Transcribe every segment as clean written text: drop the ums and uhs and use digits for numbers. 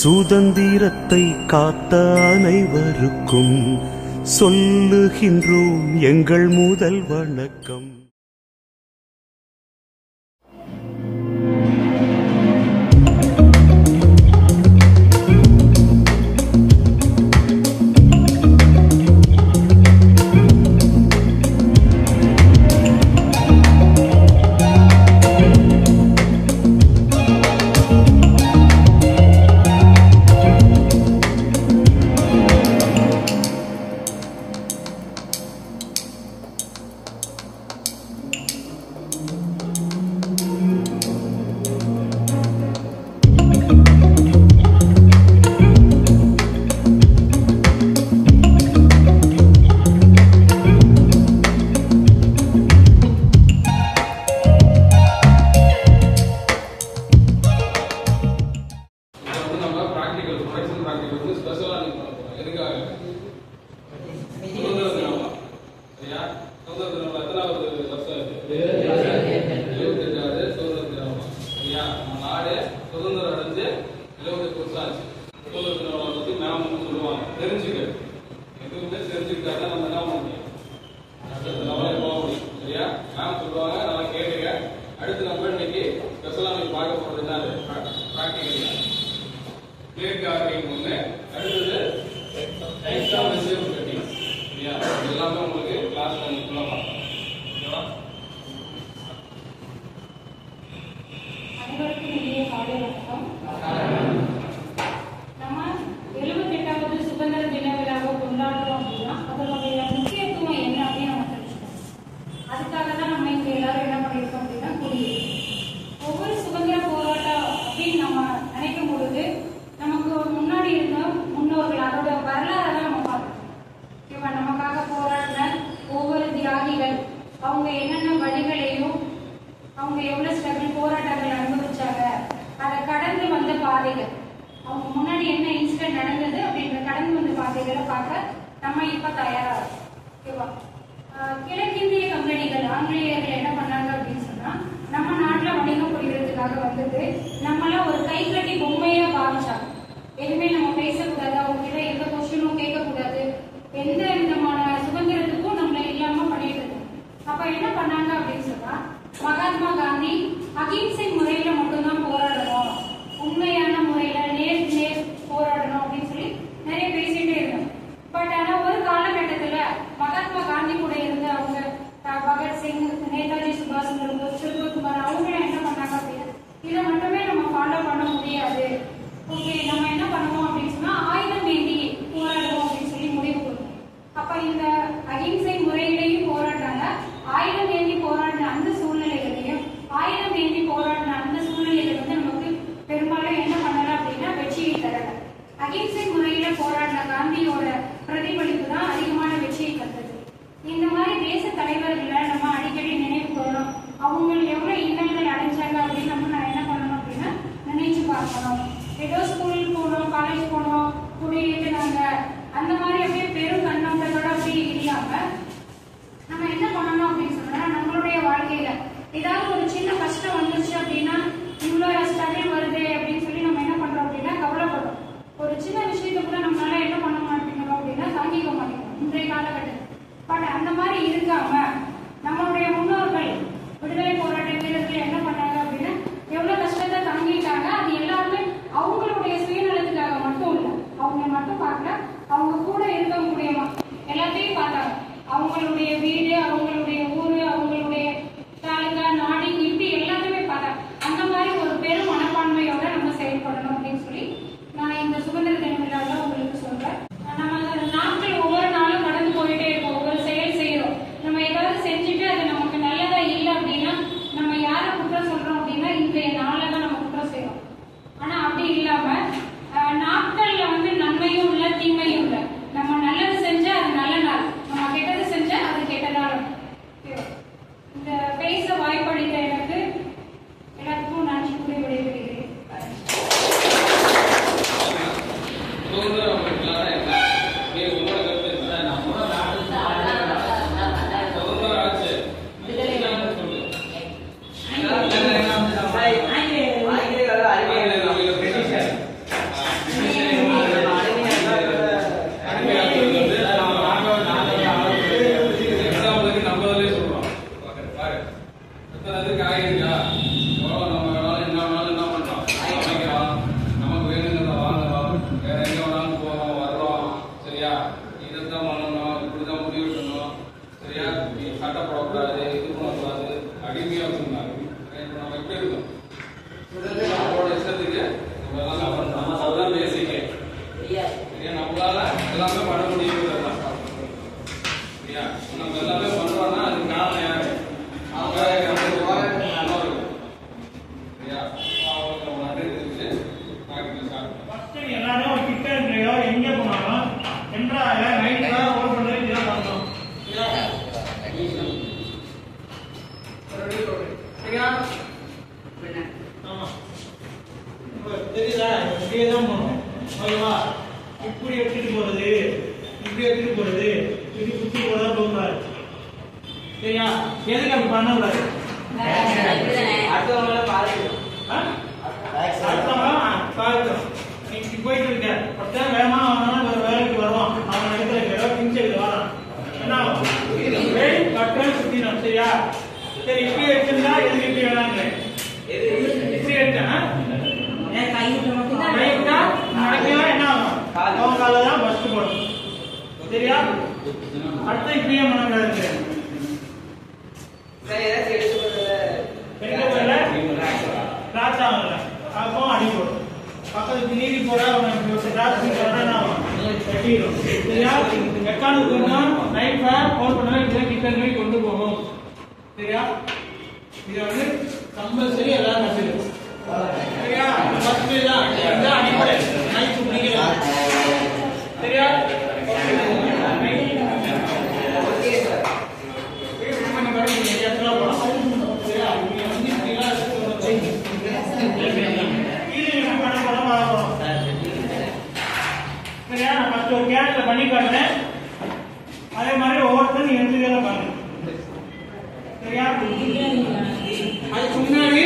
சுதந்திரத்தை காத்த அனைவருக்கும் சொல்லுகின்றோம் எங்கள் முதல் வணக்கம். கிழக்கிந்திய கம்பெனிகள் ஆங்கிலேயர்கள் என்ன பண்ணாங்க அப்படின்னு சொன்னா, நம்ம நாட்டுல வணிகம் புரிகிறதுக்காக வந்தது நம்மளாம் ஒரு கை கட்டி பொம்மையா பாவிச்சாங்க. எதுவுமே நம்ம பேசக்கூடாது, அவங்க கிட்ட எந்த கொஸ்டினும் கேட்கக்கூடாது, எந்த விதமான சுதந்திரத்துக்கும் நம்மள இல்லாம பண்ணிட்டு இருக்கோம். அப்ப என்ன பண்ணாங்க அப்படின்னு சொன்னா, மகாத்மா காந்தி அகிம்சை முறையில மட்டும்தான் போராடணும், உண்மையான முறையில நேர் போராடணும் அப்படின்னு சொல்லி நிறைய பேசிட்டே இருந்தாங்க. பட் ஆனா ஒரு காலகட்டத்துல மகாத்மா காந்தி கூட இருந்து அவங்க பகத்சிங், நேதாஜி சுபாஷ் சந்திர போஸ், சிவகுமார் அவங்க என்ன பண்ணாங்க அப்படின்னா, இதை மட்டுமே நம்ம ஃபாலோ பண்ண முடியாது, ஓகே நம்ம என்ன பண்ணுவோம் அப்படின்னு சொன்னா ஆயுதம் ஏந்தி போராடுவோம் அப்படின்னு சொல்லி முடிவு கொடுக்கும். அப்ப இந்த அகிம்சை முறையிலையும் போராடுறாங்க, ஆயுதம் ஏந்தி போராடின அந்த சூழ்நிலைகளையும் ஆயுதம் ஏந்தி போராடின அந்த சூழ்நிலைகள் வந்து நமக்கு பெரும்பாலும் என்ன பண்ணல அப்படின்னா வெற்றியை தரல. அகிம்சை முறையில போராடின காந்தியோட பிரதிபலிப்பு தான் அதிகமான வெற்றியை தந்தது. இந்த மாதிரி தேச தலைவர்களை நம்ம அடிக்கடி நினைவு கூறணும். அவங்க எவ்வளவு இன்னல்கள் அடைஞ்சாங்க அப்படின்னு நம்ம என்ன பண்ணணும் அப்படின்னா நினைச்சு பார்க்கணும். ஏதோ ஸ்கூல் போனோம், காலேஜ் போனோம், குடியேற்றினாங்க அந்த மாதிரி அப்படியே பெரும் கண்ணோட்டத்தோட அப்படி இல்லாம நம்ம என்ன பண்ணணும் அப்படின்னு சொன்னா, நம்மளுடைய வாழ்க்கையில ஏதாவது ஒரு சின்ன கஷ்டம் வந்துருச்சு அப்படின்னா, இவ்வளவு ஸ்ட்ரகிள் வருது அப்படின்னு சொல்லி நம்ம என்ன பண்றோம் அப்படின்னா கவலைப்படுறோம். ஒரு சின்ன விஷயத்த கூட நம்மளால என்ன பண்ண மாட்டேங்கிறோம் அப்படின்னா தாங்கிக்க மாட்டேங்கிறோம் இன்றைய காலகட்டத்தில். பட் அந்த மாதிரி இருக்காம நம்மளுடைய முன்னோர்கள் விடுதலை போராட்ட வீரர்கள் என்ன பண்ணாங்க அப்படின்னா எவ்வளவு கஷ்டத்தை தாங்கிட்டாங்க. அது எல்லாருமே அவங்களுடைய சுயநலத்துக்காக மட்டும் இல்லை, அவங்க மட்டும் பார்க்கல, அவங்க கூட இருக்கக்கூடிய எல்லாத்தையும் பார்த்தாங்க. அவங்களுடைய வீடு, அவங்களுடைய ஊரு, அவங்களுடைய தாலுகா, நாடு, இப்படி எல்லாத்தையுமே பார்த்தாங்க. அந்த மாதிரி ஒரு பெரும் மனப்பான்மையோட நம்ம செயல்படணும் அப்படின்னு சொல்லி நான் இந்த சுதந்திர தின விழாவில் உங்களுக்கு சொல்றேன். நம்ம நாட்கள் ஒவ்வொரு நாளும் கடந்து போயிட்டே இருக்கோம், ஒவ்வொரு செயல் செய்யறோம். நம்ம ஏதாவது எல்லாமே பண்ண முடியும். சரியா? நம்ம எல்லாமே பண்றோம்னா அதுக்கு காரணம் யாரு? அவங்க சரியா? அவங்களுக்கு நம்ம நன்றி தெரிவிச்சு எல்லாரும் கிட்ட இருக்கையோ எங்க போனாலும் என்றாக நைட்ல ஓர் பண்றது இதான் பண்ணணும். சரியா? ஆமா. தெரியுதா? இப்படியே தான் போகணும். ஓகேவா? இப்படி எடுத்துட்டு போறது, இப்படி எடுத்துட்டு போறது, இப்படி குத்தி போறதா போகக்கூடாது. சரியா? எதுக்கு அப்படி பண்ணக்கூடாது? அடுத்தவங்கள பாதிக்கும். நீ போயிட்டு இருக்க ஒருத்தன் வேகமா அவனால ஒரு வேலைக்கு வருவான். அவன் இடத்துல பிஞ்சு வரான். என்ன ஆகும்? கட்டுறது சுத்திடும். சரியா? சரி இப்படி எடுத்துருந்தா எதுக்கு இப்படி வேணாங்க? இப்படி எடுத்தேன் நடக்கலாம். என்ன ஆகும்? அவங்க காலதான் பஸ்ட் போடும். சரியா? அடுத்த இப்படியே மனக்கூடாது. கிராஸ் ஆகல அப்போ அடி போடும். பக்கத்துக்கு நீதி போறா கட்டிடும். சரியா? எக்கானுக்கு நைஃபை ஃபோன் பண்ண கிட்ட போய் கொண்டு போகணும். சரியா? இதை வந்து கம்பல்சரி எல்லாரும் கற்றுக்கணும். சரியா? ஃபர்ஸ்ட் தான் அடிப்படை நைஃப் பிடிக்கிறது. சரியா? ஒரு கேட்ல பண்ணி காட்டுறேன். அதே மாதிரி ஒவ்வொருத்தரும் நீங்க எந்த வேலை பாருங்க. சரியா? அதுக்கு முன்னாடி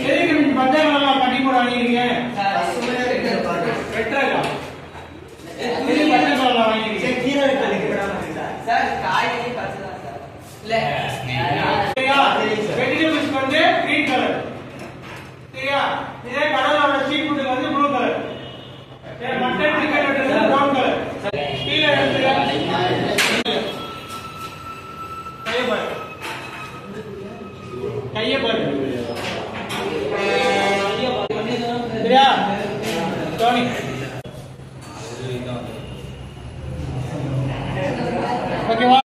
எதுக்கு நீங்க பத்தாயிரம் கட்டி போட வாங்கிருக்கீங்க? வெட்டரா பத்தாயிரம் வாங்கிருக்கீங்க. கீரை வெஜிடபிள்ஸ் வந்து கிரீன் கலர். சரியா? இதே கடலோட சீ ஃபுட் வந்து ப்ளூ கலர். மட்டன் சிக்கன் வந்து ப்ரௌன் கலர். கீழே கையை பாரு. சரியா? டோனி ஓகேவா?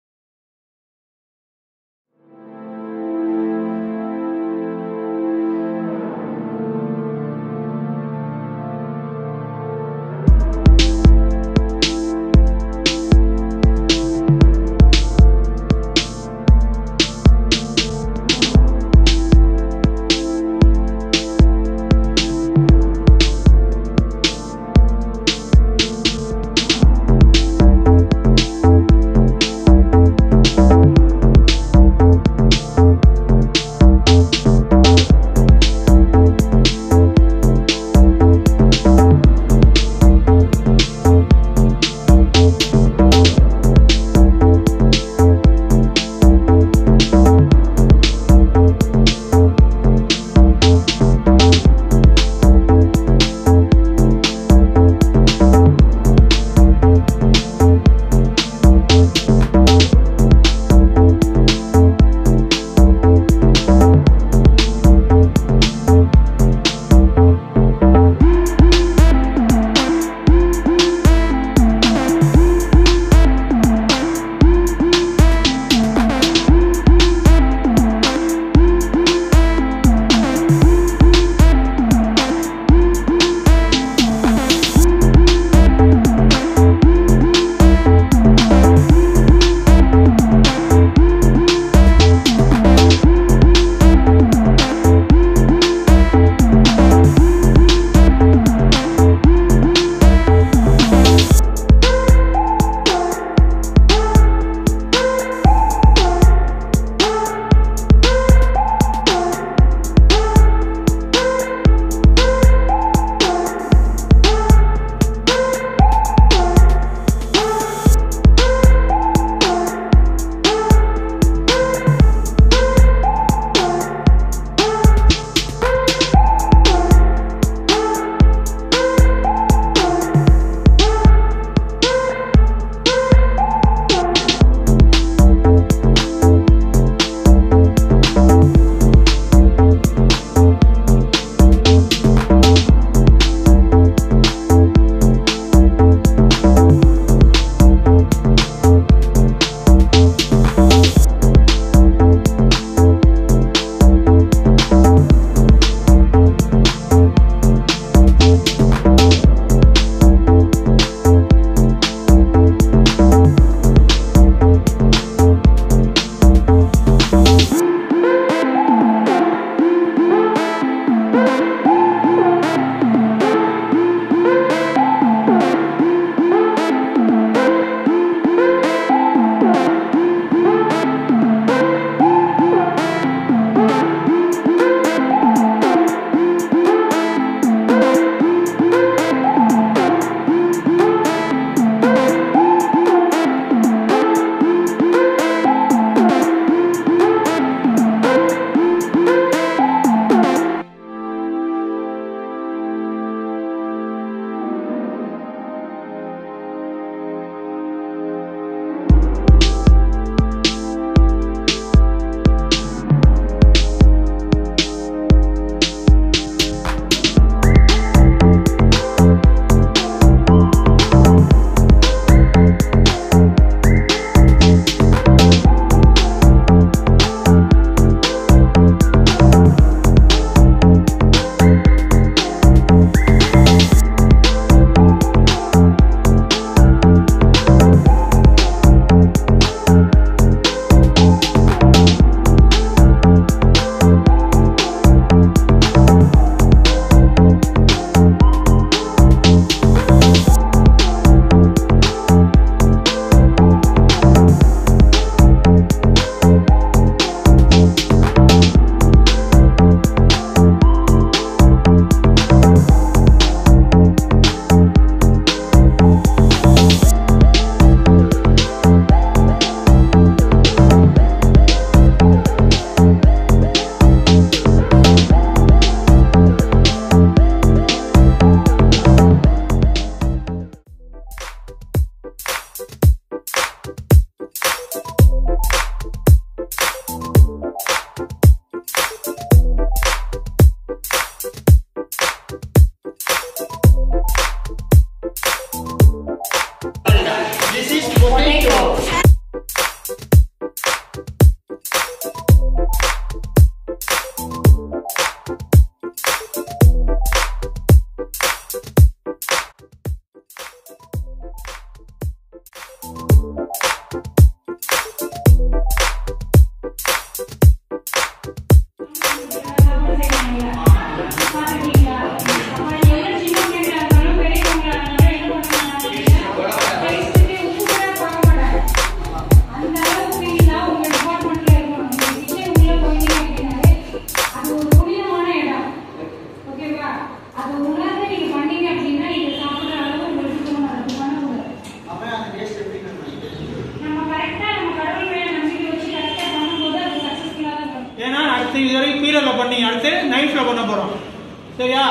சரியா?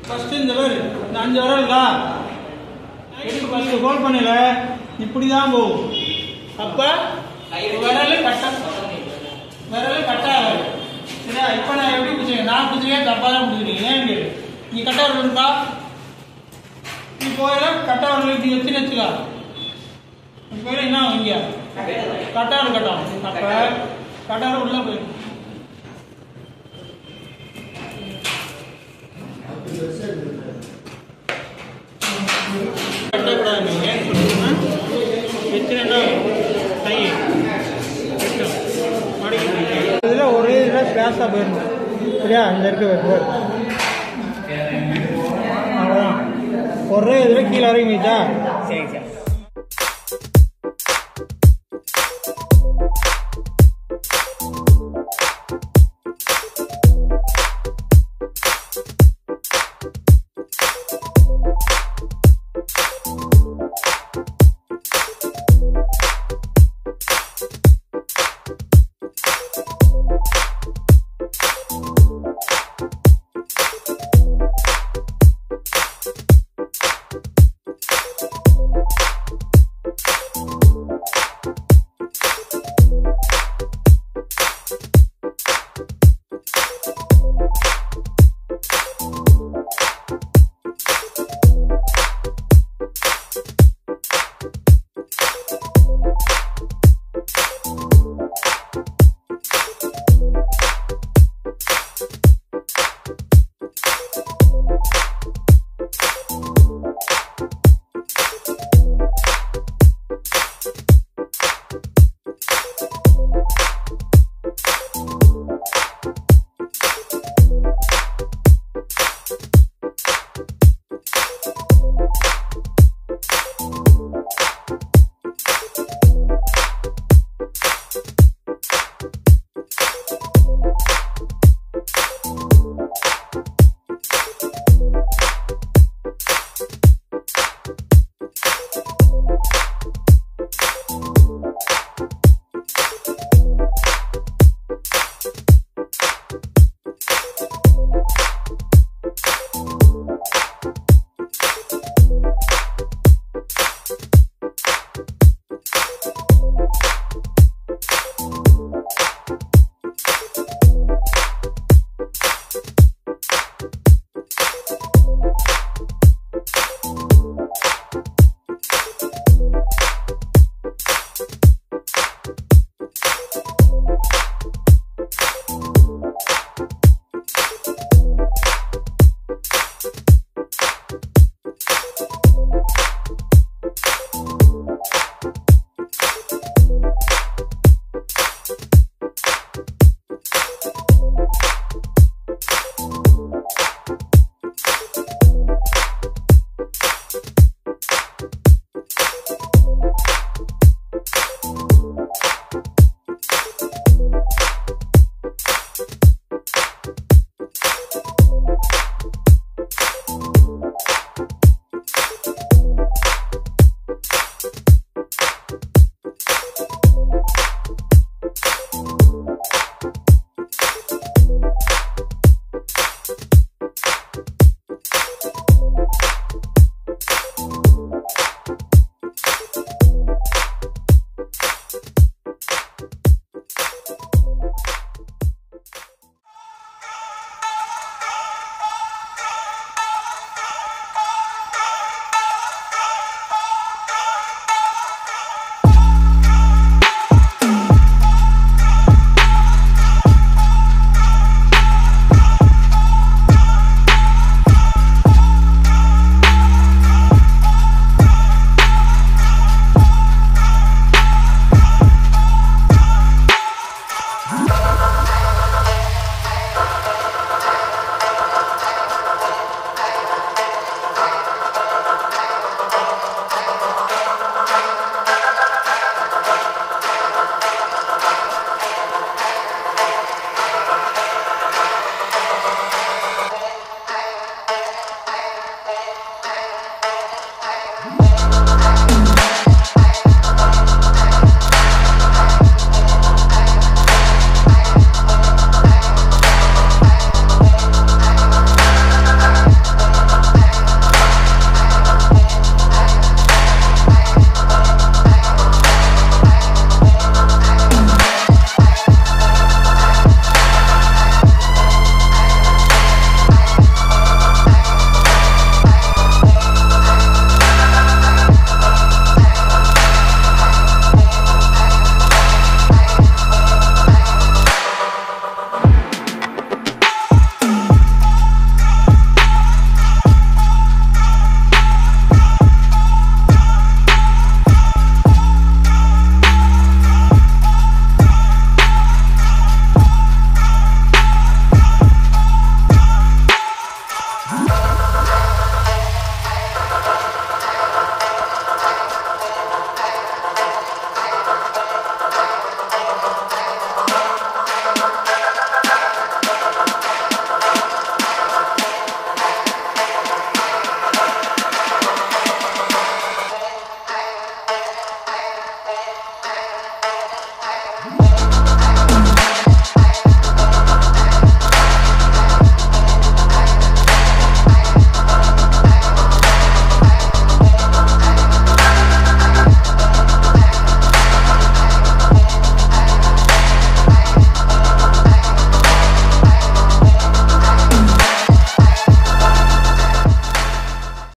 ஃபர்ஸ்ட் இந்த பேர் இந்த 5 விரல் இருக்கா, எடுத்து ஃபர்ஸ்ட் ஹோல்ட் பண்ணல, இப்படி தான் போகும். அப்ப விரல் கட்டாக. சரியா? இப்போ நான் எப்படி பிடிச்சிருக்கேன், நான் பிடிச்சிருக்கேன் தப்பா தான் பிடிச்சிருக்கேன். ஏன்னு கேளு, நீ கட்டா விரல் இருக்கா, நீ போயில கட்டா விரல் இப்படி வச்சு வச்சுக்கா, போயில என்ன இங்க கட்டா விரல் கட்டும். அப்ப கட்டா விரல் உள்ள போயிடும். கட்டக்கூடாது. ஏன்னு சொல்லுங்க, வச்சுனா கை இதில் ஒரே இதில் ஸ்பேஸாக போயிடணும். சரியா? இந்த இருக்க அவ்வளோதான். ஒரே இதில் கீழே வரைக்கும் போயிட்டா. சரி சார்.